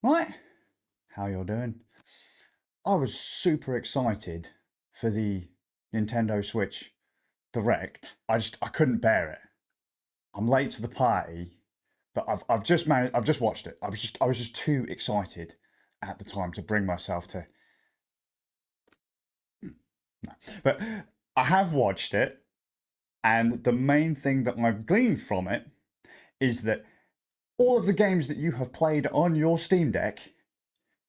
Right, how you're doing? I was super excited for the Nintendo Switch Direct. I couldn't bear it. I'm late to the party, but I've just watched it. I was just too excited at the time to bring myself to. No. But I have watched it, and the main thing that I've gleaned from it is that all of the games that you have played on your Steam Deck,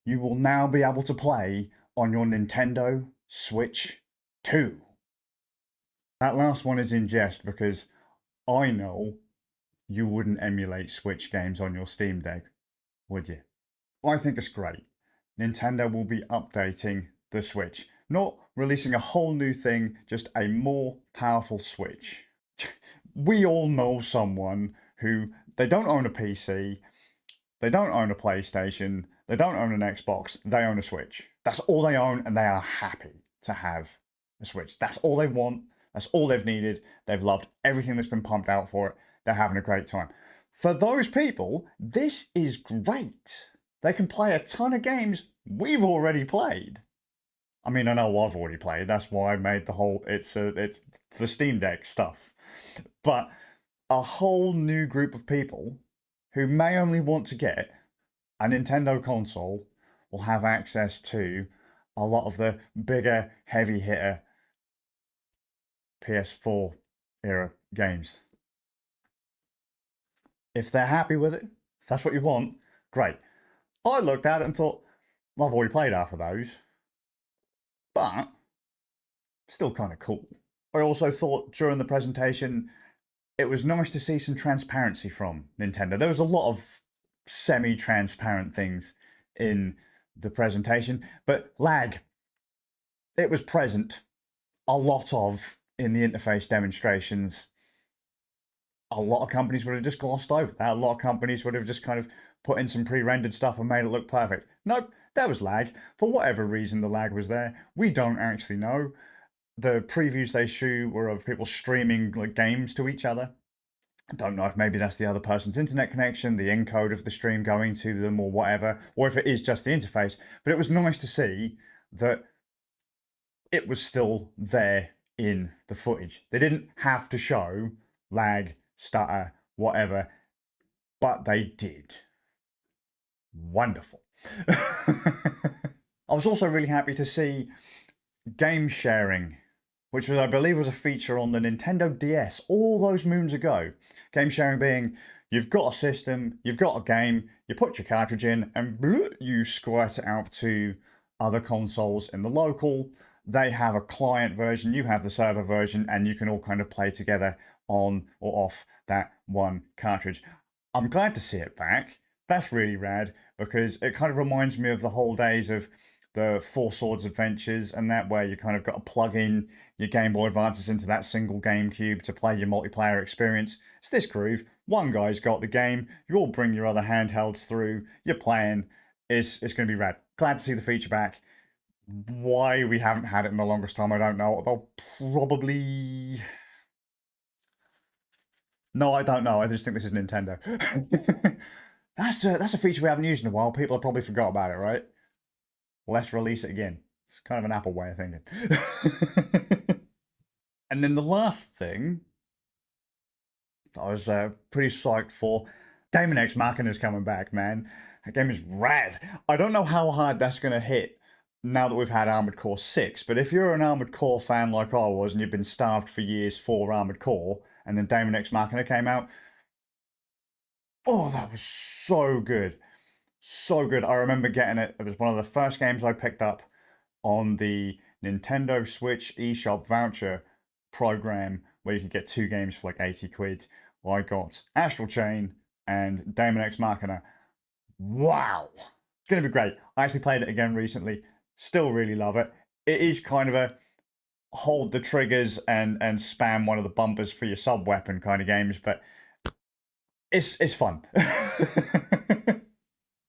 you will now be able to play on your Nintendo Switch 2. That last one is in jest because I know you wouldn't emulate Switch games on your Steam Deck, would you? I think it's great. Nintendo will be updating the Switch, not releasing a whole new thing, just a more powerful Switch. We all know someone who, they don't own a PC, they don't own a PlayStation, they don't own an Xbox, they own a Switch. That's all they own, and they are happy to have a Switch. That's all they want, that's all they've needed. They've loved everything that's been pumped out for it. They're having a great time. For those people, this is great. They can play a ton of games we've already played. I mean, I know I've already played. That's why I made the whole, it's the Steam Deck stuff. But a whole new group of people who may only want to get a Nintendo console will have access to a lot of the bigger, heavy hitter PS4 era games. If they're happy with it, if that's what you want, great. I looked at it and thought, well, I've already played half of those, but still kind of cool. I also thought during the presentation, it was nice to see some transparency from Nintendo. There was a lot of semi-transparent things in the presentation, but lag, it was present a lot of in the interface demonstrations. A lot of companies would have just glossed over that. A lot of companies would have just kind of put in some pre-rendered stuff and made it look perfect. Nope, there was lag. For whatever reason the lag was there, we don't actually know. The previews they show were of people streaming like games to each other. I don't know if maybe that's the other person's internet connection, the encode of the stream going to them or whatever, or if it is just the interface. But it was nice to see that it was still there in the footage. They didn't have to show lag, stutter, whatever, but they did. Wonderful. I was also really happy to see game sharing, which was, I believe, was a feature on the Nintendo DS all those moons ago. Game sharing being, you've got a system, you've got a game, you put your cartridge in, and you squirt it out to other consoles in the local. They have a client version, you have the server version, and you can all kind of play together on or off that one cartridge. I'm glad to see it back. That's really rad, because it kind of reminds me of the whole days of the Four Swords Adventures and that, where you kind of got to plug in your Game Boy Advances into that single GameCube to play your multiplayer experience. It's this groove. One guy's got the game, you all bring your other handhelds through, you're playing. It's going to be rad. Glad to see the feature back. Why we haven't had it in the longest time, I don't know. They'll probably... No, I don't know. I just think this is Nintendo. That's a feature we haven't used in a while. People have probably forgot about it, right? Let's release it again. It's kind of an Apple way of thinking. And then the last thing I was pretty psyched for, Daemon X Machina is coming back, man. That game is rad. I don't know how hard that's going to hit now that we've had Armored Core 6, but if you're an Armored Core fan like I was and you've been starved for years for Armored Core, and then Daemon X Machina came out, oh, that was so good. So good. I remember getting it. It was one of the first games I picked up on the Nintendo Switch eShop voucher program, where you could get 2 games for like 80 quid. I got Astral Chain and Daemon X Machina. Wow. It's going to be great. I actually played it again recently. Still really love it. It is kind of a hold the triggers and spam one of the bumpers for your sub weapon kind of games, but it's fun.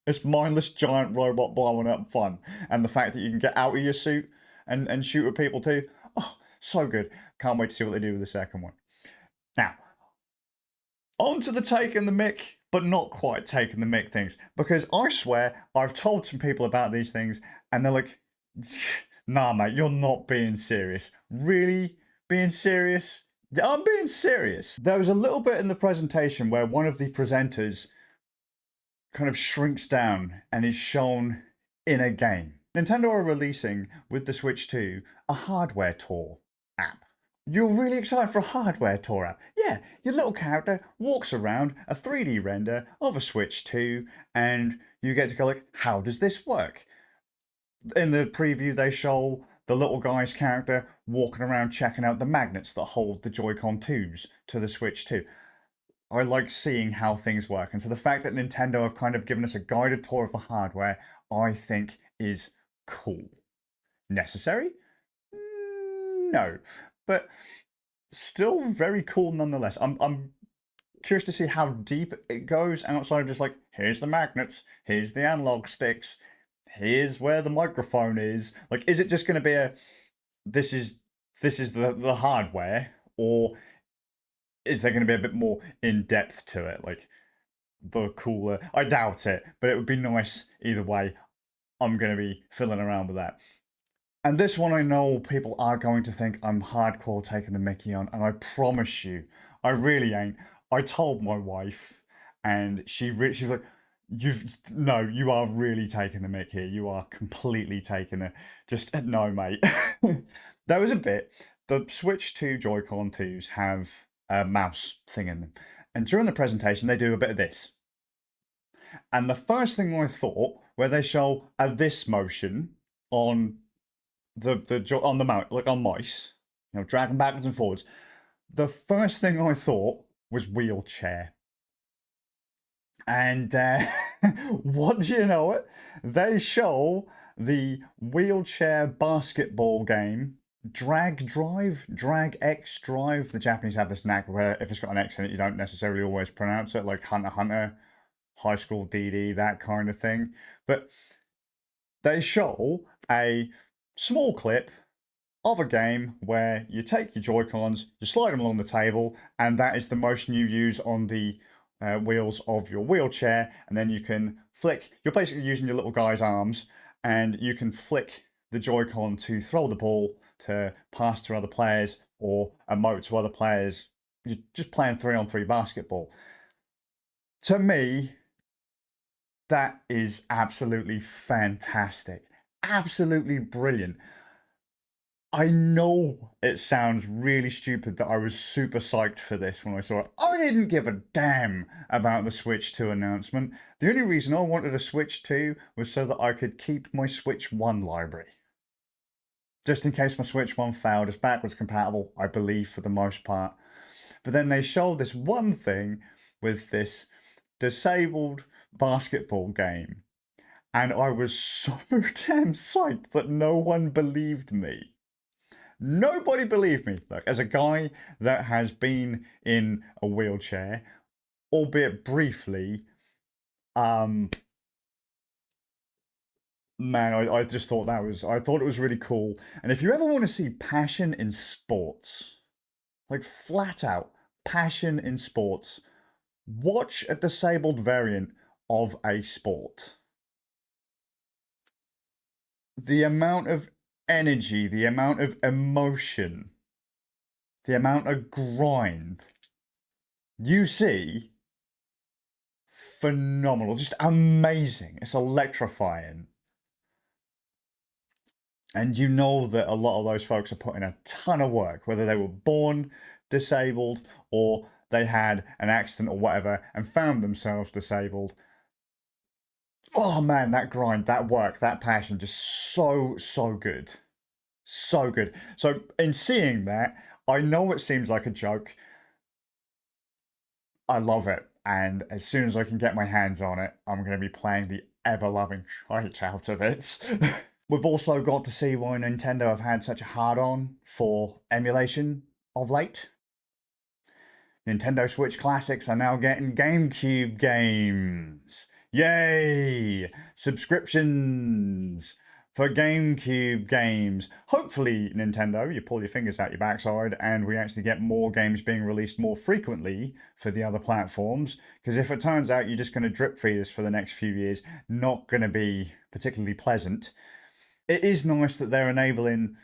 It's mindless giant robot blowing up fun, and the fact that you can get out of your suit and shoot at people too. Oh, so good. Can't wait to see what they do with the second one. Now, on to the take and the mick but not quite taking the mick things. Because I swear, I've told some people about these things, and they're like, nah, mate, you're not being serious. Really? Being serious? I'm being serious. There was a little bit in the presentation where one of the presenters kind of shrinks down and is shown in a game. Nintendo are releasing, with the Switch 2, a hardware tour app. You're really excited for a hardware tour app? Yeah, your little character walks around a 3D render of a Switch 2, and you get to go like, how does this work? In the preview, they show the little guy's character walking around checking out the magnets that hold the Joy-Con 2s to the Switch 2. I like seeing how things work, and so the fact that Nintendo have kind of given us a guided tour of the hardware, I think is cool. Necessary? No, but still very cool nonetheless. I'm curious to see how deep it goes outside of just like, here's the magnets, here's the analog sticks, here's where the microphone is. Like, is it just going to be a this is the hardware, or is there going to be a bit more in depth to it? Like the cooler, I doubt it, but it would be nice either way. I'm going to be fiddling around with that. And this one I know people are going to think I'm hardcore taking the mickey on, and I promise you, I really ain't. I told my wife, and she was like, you are really taking the mick here. You are completely taking it. Just, no, mate. There was a bit, the Switch 2 Joy-Con 2s have a mouse thing in them. And during the presentation, they do a bit of this. And the first thing I thought, where they show a this motion on on the mouse, like on mice, you know, dragging backwards and forwards. The first thing I thought was wheelchair. And what do you know it? They show the wheelchair basketball game, Drag X Drive. The Japanese have this knack where if it's got an X in it, you don't necessarily always pronounce it, like Hunter x Hunter, High School DD, that kind of thing. But they show a small clip of a game where you take your Joy-Cons, you slide them along the table, and that is the motion you use on the wheels of your wheelchair, and then you can flick. You're basically using your little guy's arms, and you can flick the Joy-Con to throw the ball, to pass to other players, or emote to other players. You're just playing 3-on-3 basketball. To me, that is absolutely fantastic. Absolutely brilliant. I know it sounds really stupid that I was super psyched for this when I saw it. I didn't give a damn about the Switch 2 announcement. The only reason I wanted a Switch 2 was so that I could keep my Switch 1 library. Just in case my Switch 1 failed, it's backwards compatible, I believe, for the most part. But then they showed this one thing with this disabled basketball game. And I was so damn psyched that no one believed me. Nobody believed me. Look, as a guy that has been in a wheelchair, albeit briefly, man, I just thought I thought it was really cool. And if you ever want to see passion in sports, like flat out passion in sports, watch a disabled variant of a sport. The amount of energy, the amount of emotion, the amount of grind you see, phenomenal, just amazing. It's electrifying. And you know that a lot of those folks are putting a ton of work, whether they were born disabled or they had an accident or whatever and found themselves disabled. Oh man, that grind, that work, that passion, just so good. So good. So in seeing that, I know it seems like a joke. I love it. And as soon as I can get my hands on it, I'm going to be playing the ever-loving shite out of it. We've also got to see why Nintendo have had such a hard-on for emulation of late. Nintendo Switch Classics are now getting GameCube games. Yay! Subscriptions For GameCube games, hopefully, Nintendo, you pull your fingers out your backside and we actually get more games being released more frequently for the other platforms. Because if it turns out you're just going to drip feed us for the next few years, not going to be particularly pleasant. It is nice that they're enabling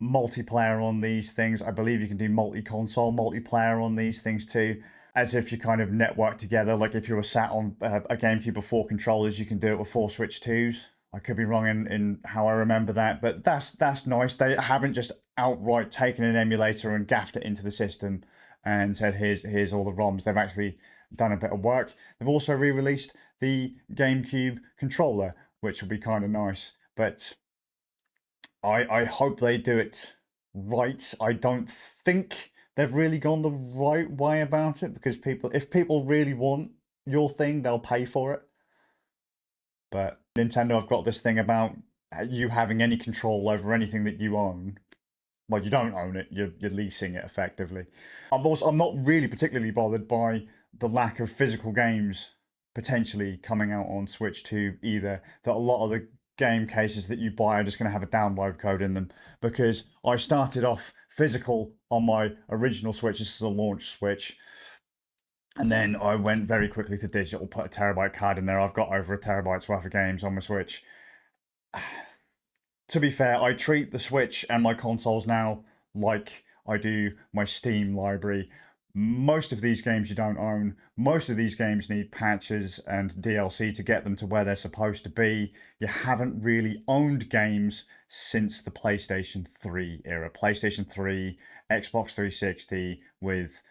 multiplayer on these things. I believe you can do multi-console multiplayer on these things too, as if you kind of network together. Like if you were sat on a GameCube with 4 controllers, you can do it with 4 Switch 2s. I could be wrong in how I remember that, but that's nice. They haven't just outright taken an emulator and gaffed it into the system and said, here's all the ROMs. They've actually done a bit of work. They've also re-released the GameCube controller, which will be kind of nice. But I hope they do it right. I don't think they've really gone the right way about it, because if people really want your thing, they'll pay for it. But Nintendo have got this thing about you having any control over anything that you own. Well, you don't own it, you're leasing it effectively. I'm not really particularly bothered by the lack of physical games potentially coming out on Switch 2 either. That a lot of the game cases that you buy are just going to have a download code in them, because I started off physical on my original Switch. This is a launch Switch. And then I went very quickly to digital, put a terabyte card in there. I've got over a terabyte's worth of games on my Switch. To be fair, I treat the Switch and my consoles now like I do my Steam library. Most of these games you don't own. Most of these games need patches and DLC to get them to where they're supposed to be. You haven't really owned games since the PlayStation 3 era. PlayStation 3, Xbox 360 with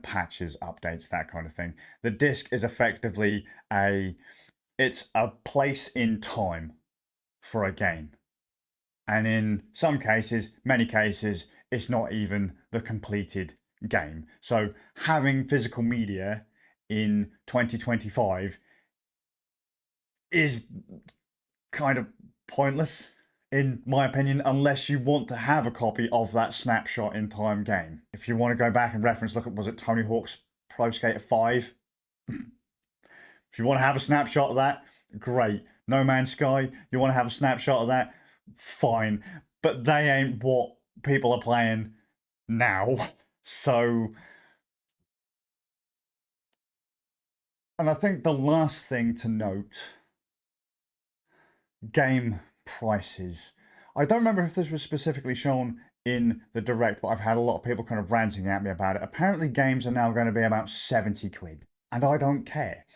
patches, updates, that kind of thing. The disc is effectively it's a place in time for a game. And in some cases, many cases, it's not even the completed game. So having physical media in 2025 is kind of pointless, in my opinion, unless you want to have a copy of that snapshot in time game. If you want to go back and reference, look at, was it Tony Hawk's Pro Skater 5? If you want to have a snapshot of that, great. No Man's Sky, you want to have a snapshot of that, fine. But they ain't what people are playing now. So, and I think the last thing to note, game prices. I don't remember if this was specifically shown in the Direct, but I've had a lot of people kind of ranting at me about it. Apparently games are now going to be about 70 quid, and I don't care.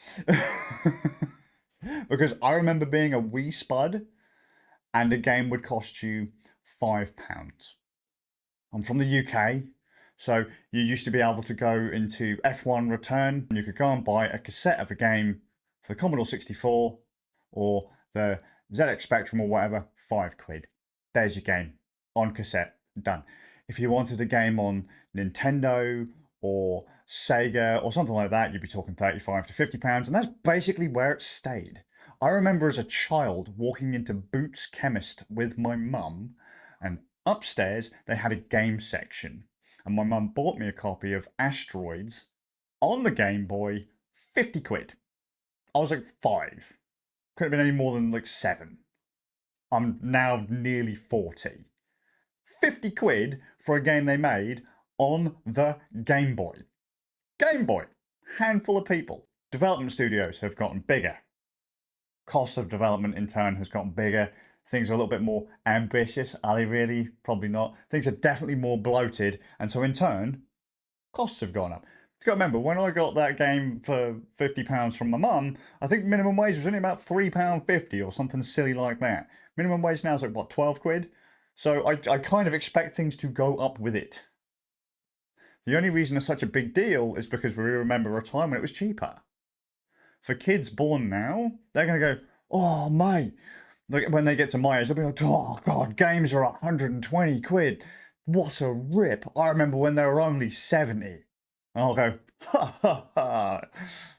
Because I remember being a wee spud and a game would cost you £5. I'm from the UK, so you used to be able to go into F1 Return and you could go and buy a cassette of a game for the Commodore 64 or the ZX Spectrum or whatever, £5. There's your game on cassette, done. If you wanted a game on Nintendo or Sega or something like that, you'd be talking £35 to £50, and that's basically where it stayed. I remember as a child walking into Boots Chemist with my mum, and upstairs they had a game section, and my mum bought me a copy of Asteroids on the Game Boy, 50 quid. I was like 5. Couldn't have been any more than like 7. I'm now nearly 40. 50 quid for a game they made on the Game Boy. Game Boy. Handful of people. Development studios have gotten bigger. Cost of development in turn has gotten bigger. Things are a little bit more ambitious. Are they really? Probably not. Things are definitely more bloated. And so in turn, costs have gone up. You've got to remember, when I got that game for £50 from my mum, I think minimum wage was only about £3.50 or something silly like that. Minimum wage now is like, what, 12 quid? So I kind of expect things to go up with it. The only reason it's such a big deal is because we remember a time when it was cheaper. For kids born now, they're going to go, oh, mate. Like, when they get to my age, they'll be like, oh, God, games are 120 quid. What a rip. I remember when they were only 70. And I'll go, ha, ha, ha.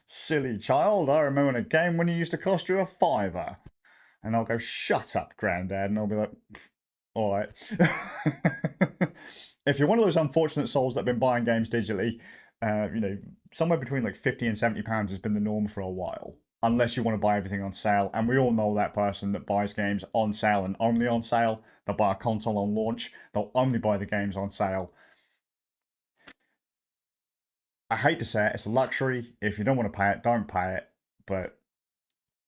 Silly child. I remember when a game when it used to cost you a £5. And they'll go, shut up, Grandad. And I'll be like, all right. If you're one of those unfortunate souls that have been buying games digitally, somewhere between like £50 and £70 has been the norm for a while. unless you want to buy everything on sale. And we all know that person that buys games on sale and only on sale. They'll buy a console on launch. They'll only buy the games on sale. I hate to say it, it's a luxury. If you don't want to pay it, don't pay it. But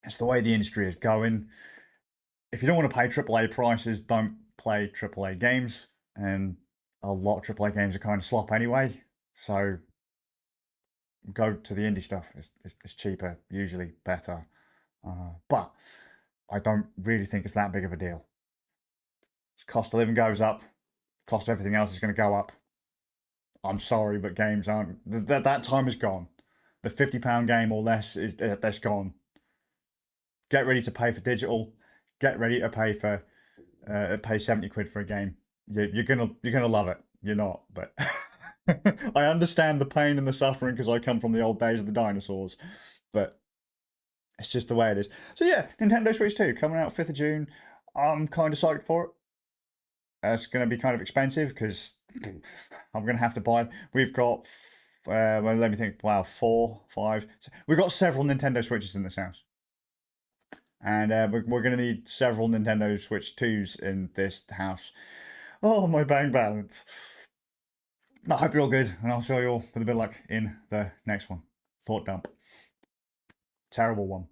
it's the way the industry is going. If you don't want to pay AAA prices, don't play AAA games. And a lot of AAA games are kind of slop anyway. So go to the indie stuff. It's cheaper, usually better. But I don't really think it's that big of a deal. Cost of living goes up. Cost of everything else is going to go up. I'm sorry, but games aren't. That time is gone. The £50 game or less that's gone. Get ready to pay for digital. Get ready to pay for pay 70 quid for a game. You're gonna love it. You're not, but I understand the pain and the suffering because I come from the old days of the dinosaurs. But it's just the way it is. So yeah, Nintendo Switch 2 coming out 5th of June. I'm kind of psyched for it. It's going to be kind of expensive because I'm going to have to buy. We've got, well, let me think. Wow, 4, 5. We've got several Nintendo Switches in this house. And we're going to need several Nintendo Switch 2s in this house. Oh, my bank balance. I hope you're all good, and I'll see you all with a bit of luck in the next one. Thought dump. Terrible one.